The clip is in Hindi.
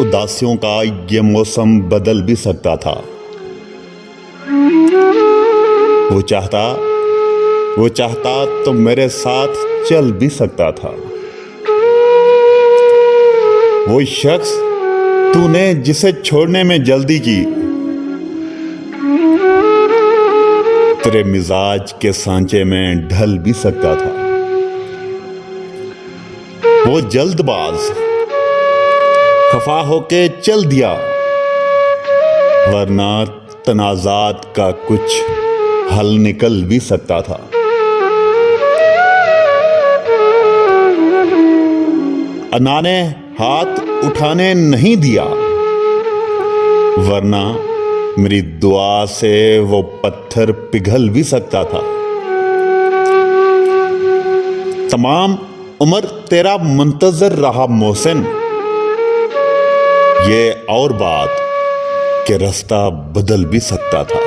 उदासियों का ये मौसम बदल भी सकता था। वो चाहता तो मेरे साथ चल भी सकता था। वो शख्स तूने जिसे छोड़ने में जल्दी की, तेरे मिजाज के सांचे में ढल भी सकता था। वो जल्दबाज खफा होके चल दिया, वरना तनाजात का कुछ हल निकल भी सकता था। अन्ना ने हाथ उठाने नहीं दिया, वरना मेरी दुआ से वो पत्थर पिघल भी सकता था। तमाम उम्र तेरा मुंतजर रहा मोहसिन, ये और बात कि रास्ता बदल भी सकता था।